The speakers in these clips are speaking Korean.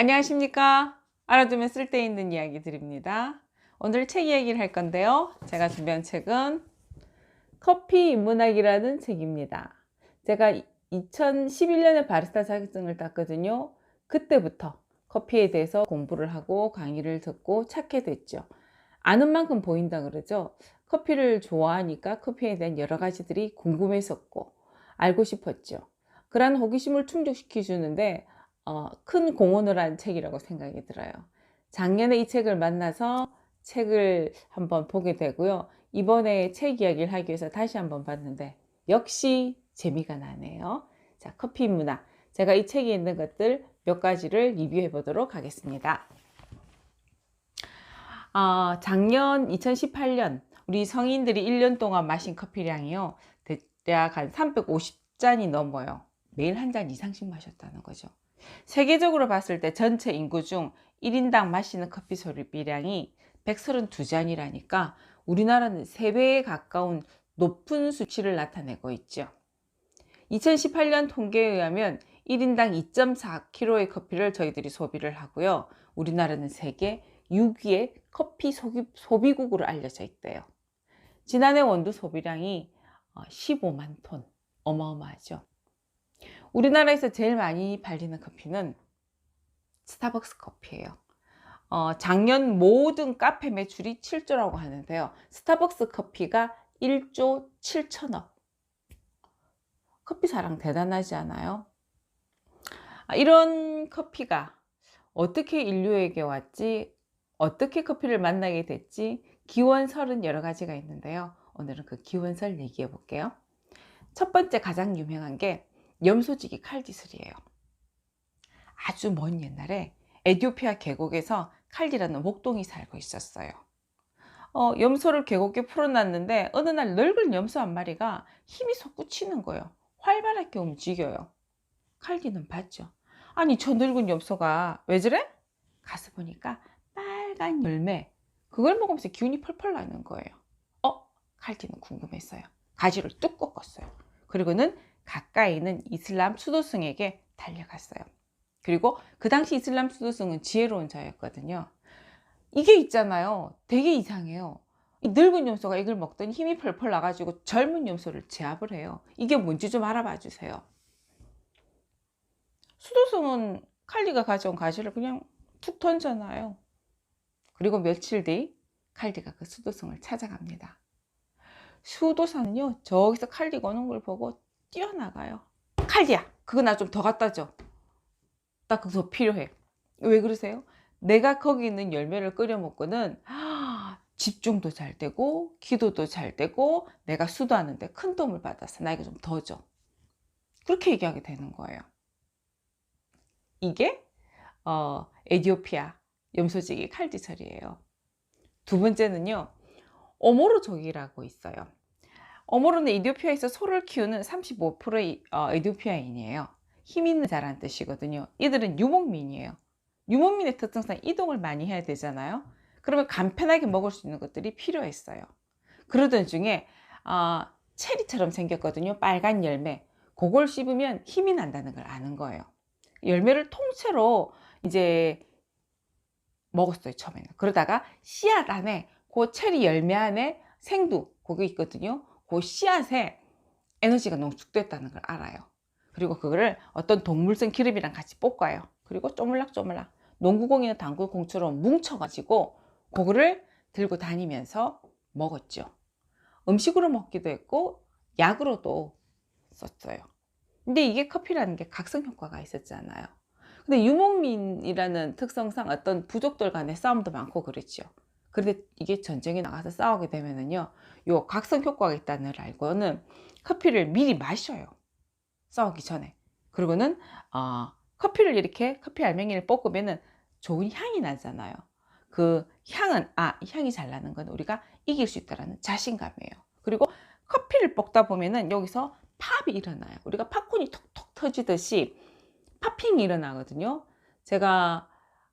안녕하십니까? 알아두면 쓸데있는 이야기 드립니다. 오늘 책 이야기를 할 건데요. 제가 준비한 책은 커피 인문학이라는 책입니다. 제가 2011년에 바리스타 자격증을 땄거든요. 그때부터 커피에 대해서 공부를 하고 강의를 듣고 찾게 됐죠. 아는 만큼 보인다 그러죠. 커피를 좋아하니까 커피에 대한 여러 가지들이 궁금했었고 알고 싶었죠. 그러한 호기심을 충족시켜 주는데 큰 공헌을 한 책이라고 생각이 들어요. 작년에 이 책을 만나서 책을 한번 보게 되고요. 이번에 책 이야기를 하기 위해서 다시 한번 봤는데 역시 재미가 나네요. 자, 커피 문화. 제가 이 책에 있는 것들 몇 가지를 리뷰해 보도록 하겠습니다. 작년 2018년 우리 성인들이 1년 동안 마신 커피량이요. 대략 한 350잔이 넘어요. 매일 한 잔 이상씩 마셨다는 거죠. 세계적으로 봤을 때 전체 인구 중 1인당 마시는 커피 소비량이 132잔이라니까 우리나라는 3배에 가까운 높은 수치를 나타내고 있죠. 2018년 통계에 의하면 1인당 2.4kg의 커피를 저희들이 소비를 하고요. 우리나라는 세계 6위의 커피 소비국으로 알려져 있대요. 지난해 원두 소비량이 15만 톤, 어마어마하죠. 우리나라에서 제일 많이 팔리는 커피는 스타벅스 커피예요. 작년 모든 카페 매출이 7조라고 하는데요. 스타벅스 커피가 1조 7천억. 커피 사랑 대단하지 않아요? 이런 커피가 어떻게 인류에게 왔지, 어떻게 커피를 만나게 됐지, 기원설은 여러 가지가 있는데요. 오늘은 그 기원설 얘기해 볼게요. 첫 번째 가장 유명한 게 염소지기 칼디슬이에요. 아주 먼 옛날에 에티오피아 계곡에서 칼디라는 목동이 살고 있었어요. 염소를 계곡에 풀어놨는데 어느 날 늙은 염소 한 마리가 힘이 솟구치는 거예요. 활발하게 움직여요. 칼디는 봤죠. 아니 저 늙은 염소가 왜 저래? 가서 보니까 빨간 열매, 그걸 먹으면서 기운이 펄펄 나는 거예요. 칼디는 궁금했어요. 가지를 뚝 꺾었어요. 그리고는 가까이 있는 이슬람 수도승에게 달려갔어요. 그리고 그 당시 이슬람 수도승은 지혜로운 자였거든요. 이게 있잖아요. 되게 이상해요. 이 늙은 염소가 이걸 먹더니 힘이 펄펄 나가지고 젊은 염소를 제압을 해요. 이게 뭔지 좀 알아봐 주세요. 수도승은 칼디가 가져온 가지를 그냥 툭 던져놔요. 그리고 며칠 뒤 칼디가 그 수도승을 찾아갑니다. 수도사는요, 저기서 칼디가 오는 걸 보고 뛰어나가요. 칼디야, 그거 나 좀 더 갖다 줘. 나 그거 더 필요해. 왜 그러세요? 내가 거기 있는 열매를 끓여 먹고는 집중도 잘 되고 기도도 잘 되고 내가 수도하는데 큰 도움을 받았어. 나에게 좀 더 줘. 그렇게 얘기하게 되는 거예요. 이게 에티오피아 염소지기 칼디설이에요. 두 번째는요, 오모로족이라고 있어요. 오모로는 에티오피아에서 소를 키우는 35%의 에티오피아인이에요. 힘 있는 자란 뜻이거든요. 이들은 유목민이에요. 유목민의 특성상 이동을 많이 해야 되잖아요. 그러면 간편하게 먹을 수 있는 것들이 필요했어요. 그러던 중에 체리처럼 생겼거든요. 빨간 열매. 그걸 씹으면 힘이 난다는 걸 아는 거예요. 열매를 통째로 이제 먹었어요, 처음에는. 그러다가 씨앗 안에, 그 체리 열매 안에 생두, 그게 있거든요. 그 씨앗에 에너지가 농축됐다는 걸 알아요. 그리고 그거를 어떤 동물성 기름이랑 같이 볶아요. 그리고 쪼물락쪼물락 농구공이나 당구공처럼 뭉쳐가지고 그거를 들고 다니면서 먹었죠. 음식으로 먹기도 했고 약으로도 썼어요. 근데 이게 커피라는 게 각성 효과가 있었잖아요. 근데 유목민이라는 특성상 어떤 부족들 간의 싸움도 많고 그랬죠. 그런데 이게 전쟁에 나가서 싸우게 되면은요, 요 각성 효과가 있다는 걸 알고는 커피를 미리 마셔요. 싸우기 전에. 그리고는 커피를 이렇게 커피 알맹이를 볶으면은 좋은 향이 나잖아요. 그 향은 이 향이 잘 나는 건 우리가 이길 수 있다라는 자신감이에요. 그리고 커피를 볶다 보면은 여기서 팝이 일어나요. 우리가 팝콘이 톡톡 터지듯이 팝핑이 일어나거든요. 제가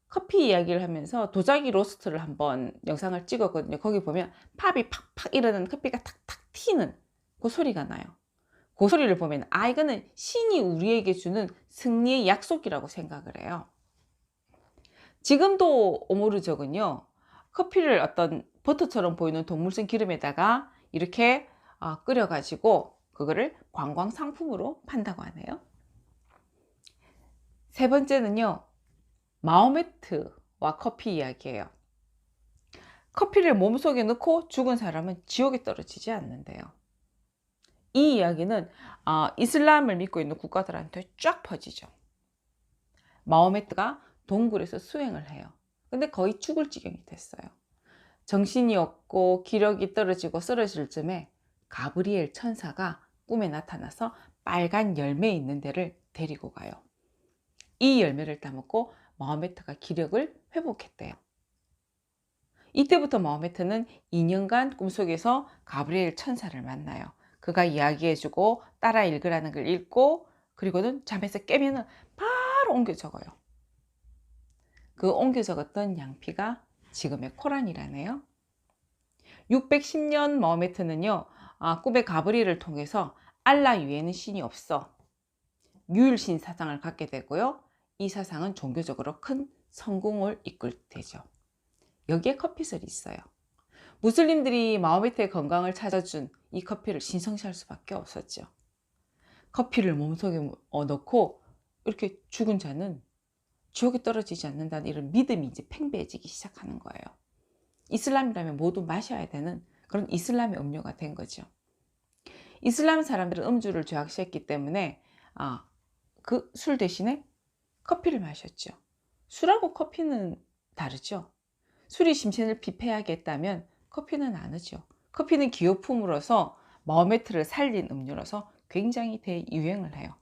커피 이야기를 하면서 도자기 로스트를 한번 영상을 찍었거든요. 거기 보면 팝이 팍팍 일어나는, 커피가 탁탁 튀는 그 소리가 나요. 그 소리를 보면 이거는 신이 우리에게 주는 승리의 약속이라고 생각을 해요. 지금도 오모르족은요, 커피를 어떤 버터처럼 보이는 동물성 기름에다가 이렇게 끓여가지고 그거를 관광 상품으로 판다고 하네요. 세 번째는요, 마호메트와 커피 이야기예요. 커피를 몸속에 넣고 죽은 사람은 지옥에 떨어지지 않는데요. 이 이야기는 이슬람을 믿고 있는 국가들한테 쫙 퍼지죠. 마호메트가 동굴에서 수행을 해요. 근데 거의 죽을 지경이 됐어요. 정신이 없고 기력이 떨어지고 쓰러질 즈음에 가브리엘 천사가 꿈에 나타나서 빨간 열매 있는 데를 데리고 가요. 이 열매를 따먹고 마호메트가 기력을 회복했대요. 이때부터 마호메트는 2년간 꿈속에서 가브리엘 천사를 만나요. 그가 이야기해주고 따라 읽으라는 걸 읽고, 그리고는 잠에서 깨면은 바로 옮겨 적어요. 그 옮겨 적었던 양피가 지금의 코란이라네요. 610년 마호메트는요, 꿈에 가브리엘을 통해서 알라 위에는 신이 없어 유일신 사상을 갖게 되고요. 이 사상은 종교적으로 큰 성공을 이끌 되죠. 여기에 커피설이 있어요. 무슬림들이 마호메트의 건강을 찾아준 이 커피를 신성시할 수밖에 없었죠. 커피를 몸속에 넣고 이렇게 죽은 자는 지옥에 떨어지지 않는다는 이런 믿음이 이제 팽배해지기 시작하는 거예요. 이슬람이라면 모두 마셔야 되는 그런 이슬람의 음료가 된 거죠. 이슬람 사람들은 음주를 죄악시했기 때문에 그 술 대신에 커피를 마셨죠. 술하고 커피는 다르죠. 술이 심신을 피폐하게 했다면 커피는 아니죠. 커피는 기호품으로서 마호메트를 살린 음료로서 굉장히 대유행을 해요.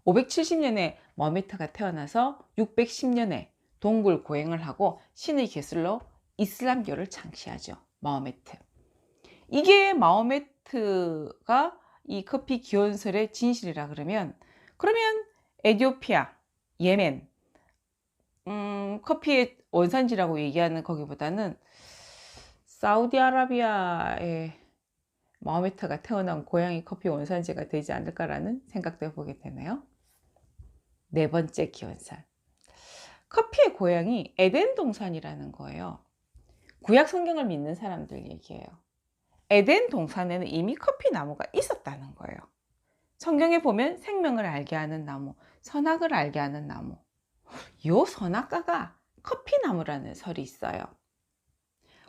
570년에 마호메트가 태어나서 610년에 동굴 고행을 하고 신의 계술로 이슬람교를 창시하죠. 마호메트. 이게 마호메트가 이 커피 기원설의 진실이라 그러면 에티오피아, 예멘, 커피의 원산지라고 얘기하는 거기보다는 사우디아라비아의 마호메트가 태어난 고향이 커피 원산지가 되지 않을까라는 생각도 해보게 되네요. 네 번째 기원설. 커피의 고향이 에덴 동산이라는 거예요. 구약 성경을 믿는 사람들 얘기예요. 에덴 동산에는 이미 커피 나무가 있었다는 거예요. 성경에 보면 생명을 알게 하는 나무, 선악을 알게 하는 나무. 요 선악과가 커피나무라는 설이 있어요.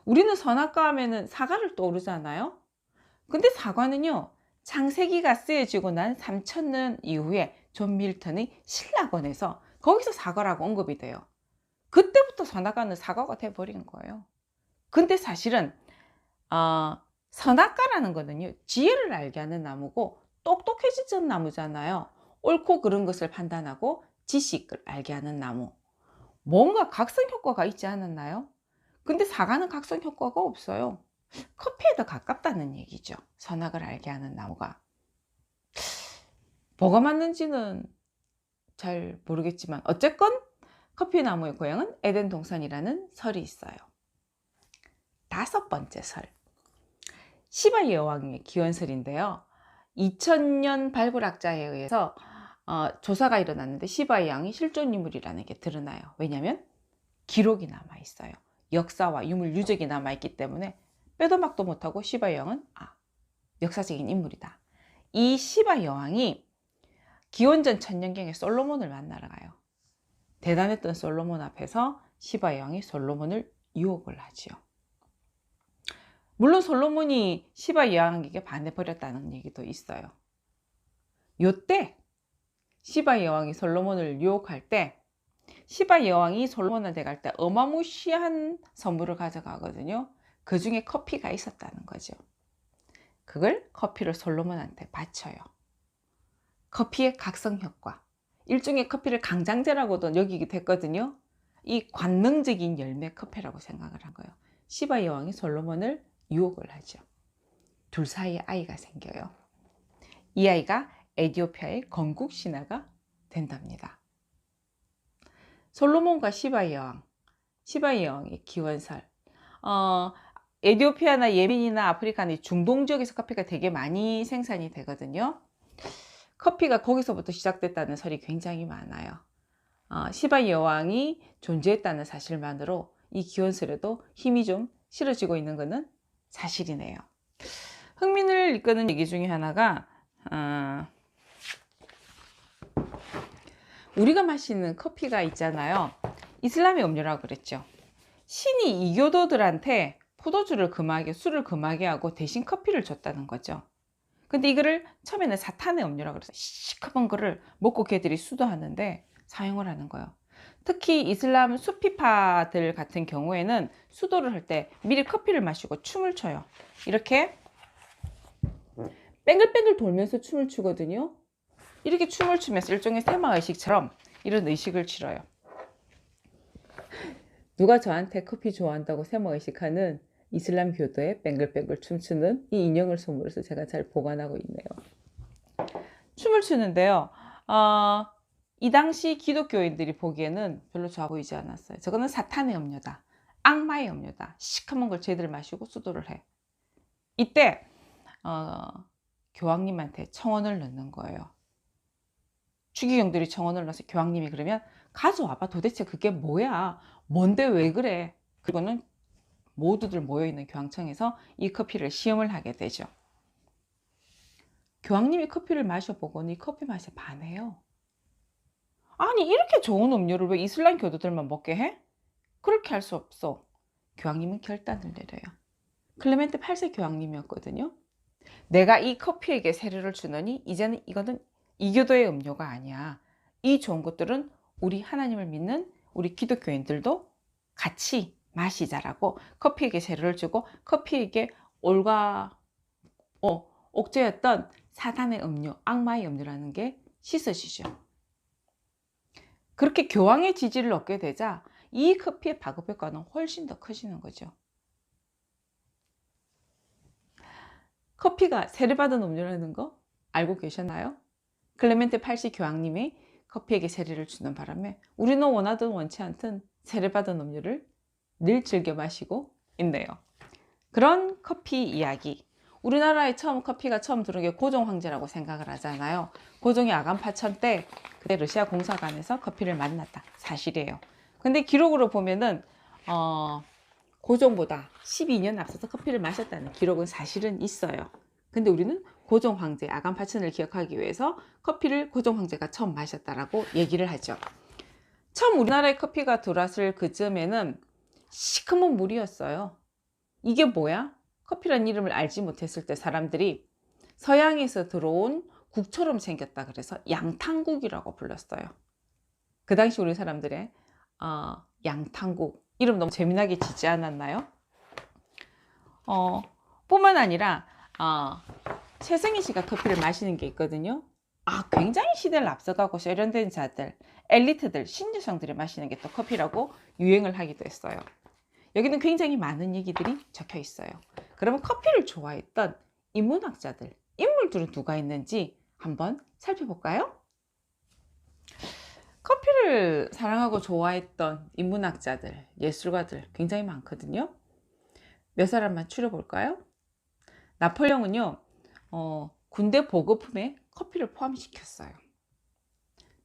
우리는 선악과 하면은 사과를 떠오르잖아요. 근데 사과는요, 창세기가 쓰여지고 난 3000년 이후에 존 밀턴의 신라권에서 거기서 사과라고 언급이 돼요. 그때부터 선악과는 사과가 돼버린 거예요. 근데 사실은 선악과라는 거는요, 지혜를 알게 하는 나무고 똑똑해지는 나무잖아요. 옳고 그른 것을 판단하고 지식을 알게 하는 나무. 뭔가 각성 효과가 있지 않았나요? 근데 사과는 각성 효과가 없어요. 커피에 더 가깝다는 얘기죠. 선악을 알게 하는 나무가. 뭐가 맞는지는 잘 모르겠지만 어쨌건 커피나무의 고향은 에덴 동산이라는 설이 있어요. 다섯 번째 설. 시바 여왕의 기원설인데요. 2000년 발굴학자에 의해서 조사가 일어났는데 시바 여왕이 실존 인물이라는 게 드러나요. 왜냐하면 기록이 남아 있어요. 역사와 유물 유적이 남아 있기 때문에 빼도 박도 못하고 시바 여왕은 역사적인 인물이다. 이 시바 여왕이 기원전 1000년경에 솔로몬을 만나러 가요. 대단했던 솔로몬 앞에서 시바 여왕이 솔로몬을 유혹을 하지요. 물론 솔로몬이 시바 여왕에게 반해버렸다는 얘기도 있어요. 요때 시바 여왕이 솔로몬을 유혹할 때 시바 여왕이 솔로몬한테 갈 때 어마무시한 선물을 가져가거든요. 그 중에 커피가 있었다는 거죠. 그걸 커피를 솔로몬한테 바쳐요. 커피의 각성 효과. 일종의 커피를 강장제라고도 여기기도 했거든요. 이 관능적인 열매 커피라고 생각을 한 거예요. 시바 여왕이 솔로몬을 유혹을 하죠. 둘 사이에 아이가 생겨요. 이 아이가 에티오피아의 건국 신하가 된답니다. 솔로몬과 시바 여왕의 기원설. 에티오피아나 예멘이나 아프리카나 중동 지역에서 커피가 되게 많이 생산이 되거든요. 커피가 거기서부터 시작됐다는 설이 굉장히 많아요. 시바 여왕이 존재했다는 사실만으로 이 기원설에도 힘이 좀 실어지고 있는 것은 사실이네요. 흥민을 이끄는 얘기 중에 하나가 우리가 마시는 커피가 있잖아요. 이슬람의 음료라고 그랬죠. 신이 이교도들한테 포도주를 금하게, 술을 금하게 하고 대신 커피를 줬다는 거죠. 근데 이거를 처음에는 사탄의 음료라고 그래서 시커먼 거를 먹고 걔들이 수도하는데 사용을 하는 거예요. 특히 이슬람 수피파들 같은 경우에는 수도를 할 때 미리 커피를 마시고 춤을 춰요. 이렇게 뱅글뱅글 돌면서 춤을 추거든요. 이렇게 춤을 추면서 일종의 세마의식처럼 이런 의식을 치러요. 누가 저한테 커피 좋아한다고 세마의식하는 이슬람 교도의 뱅글뱅글 춤추는 이 인형을 선물해서 제가 잘 보관하고 있네요. 춤을 추는데요. 이 당시 기독교인들이 보기에는 별로 좋아 보이지 않았어요. 저거는 사탄의 음료다. 악마의 음료다. 시커먼 걸 쟤들 마시고 수도를 해. 이때 교황님한테 청원을 넣는 거예요. 추기경들이 청원을 넣어서 교황님이 그러면 가져와봐. 도대체 그게 뭐야? 뭔데 왜 그래? 그리고는 모두들 모여있는 교황청에서 이 커피를 시음을 하게 되죠. 교황님이 커피를 마셔보고는 이 커피 맛에 반해요. 아니 이렇게 좋은 음료를 왜 이슬람 교도들만 먹게 해? 그렇게 할 수 없어. 교황님은 결단을 내려요. 클레멘트 8세 교황님이었거든요. 내가 이 커피에게 세례를 주느니 이제는 이거는 이교도의 음료가 아니야. 이 좋은 것들은 우리 하나님을 믿는 우리 기독교인들도 같이 마시자라고 커피에게 세례를 주고 커피에게 옥죄였던 사단의 음료, 악마의 음료라는 게 씻어지죠. 그렇게 교황의 지지를 얻게 되자 이 커피의 파급 효과는 훨씬 더 커지는 거죠. 커피가 세례받은 음료라는 거 알고 계셨나요? 클레멘트 8세 교황님이 커피에게 세례를 주는 바람에 우리는 원하든 원치 않든 세례받은 음료를 늘 즐겨 마시고 있네요. 그런 커피 이야기. 우리나라에 커피가 처음 들어온 게 고종 황제라고 생각을 하잖아요. 고종이 아간 파천 때 그때 러시아 공사관에서 커피를 만났다. 사실이에요. 근데 기록으로 보면은 고종보다 12년 앞서서 커피를 마셨다는 기록은 사실은 있어요. 근데 우리는 고종 황제 아간 파천을 기억하기 위해서 커피를 고종 황제가 처음 마셨다라고 얘기를 하죠. 처음 우리나라에 커피가 들어왔을 그쯤에는 시커먼 물이었어요. 이게 뭐야? 커피란 이름을 알지 못했을 때 사람들이 서양에서 들어온 국처럼 생겼다 그래서 양탕국이라고 불렀어요. 그 당시 우리 사람들의 양탕국 이름 너무 재미나게 짓지 않았나요? 뿐만 아니라 최승희 씨가 커피를 마시는 게 있거든요. 굉장히 시대를 앞서가고 세련된 자들, 엘리트들, 신여성들이 마시는 게 또 커피라고 유행을 하기도 했어요. 여기는 굉장히 많은 얘기들이 적혀 있어요. 그러면 커피를 좋아했던 인문학자들, 인물들은 누가 있는지 한번 살펴볼까요? 커피를 사랑하고 좋아했던 인문학자들, 예술가들 굉장히 많거든요. 몇 사람만 추려볼까요? 나폴레옹은요, 군대 보급품에 커피를 포함시켰어요.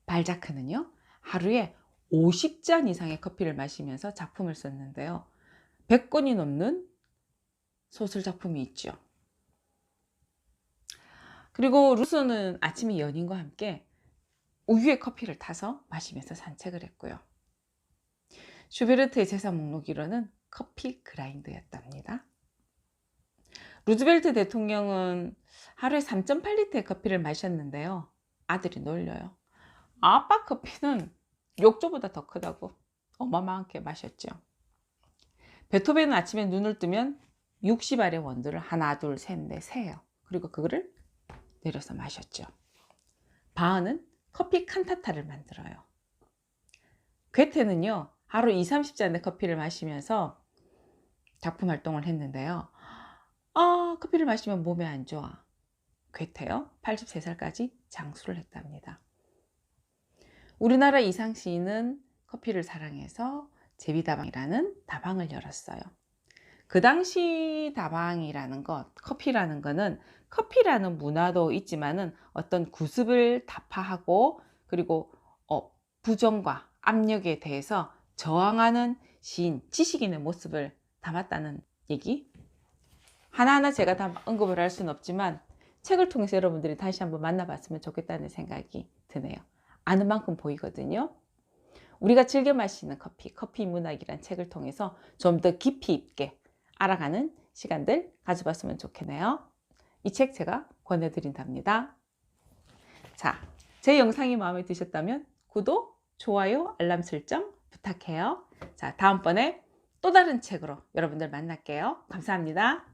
발자크는요, 하루에 50잔 이상의 커피를 마시면서 작품을 썼는데요. 100권이 넘는 소설 작품이 있죠. 그리고 루소는 아침에 연인과 함께 우유에 커피를 타서 마시면서 산책을 했고요. 슈베르트의 재산 목록으로는 커피 그라인더였답니다. 루즈벨트 대통령은 하루에 3.8리터의 커피를 마셨는데요. 아들이 놀려요. 아빠 커피는 욕조보다 더 크다고 어마어마하게 마셨죠. 베토벤은 아침에 눈을 뜨면 60알의 원두를 하나, 둘, 셋, 넷 세요. 그리고 그거를 내려서 마셨죠. 바흐는 커피 칸타타를 만들어요. 괴테는요, 하루 20-30잔의 커피를 마시면서 작품 활동을 했는데요. 커피를 마시면 몸에 안 좋아. 괴테요, 83살까지 장수를 했답니다. 우리나라 이상 시인은 커피를 사랑해서 제비다방이라는 다방을 열었어요. 그 당시 다방이라는 것, 커피라는 거는 커피라는 문화도 있지만은 어떤 구습을 타파하고 그리고 부정과 압력에 대해서 저항하는 시인, 지식인의 모습을 담았다는 얘기. 하나하나 제가 다 언급을 할 수는 없지만 책을 통해서 여러분들이 다시 한번 만나봤으면 좋겠다는 생각이 드네요. 아는 만큼 보이거든요. 우리가 즐겨 마시는 커피 문학이란 책을 통해서 좀 더 깊이 있게 알아가는 시간들 가져봤으면 좋겠네요. 이 책 제가 권해드린답니다. 자, 제 영상이 마음에 드셨다면 구독, 좋아요, 알람 설정 부탁해요. 자, 다음번에 또 다른 책으로 여러분들 만날게요. 감사합니다.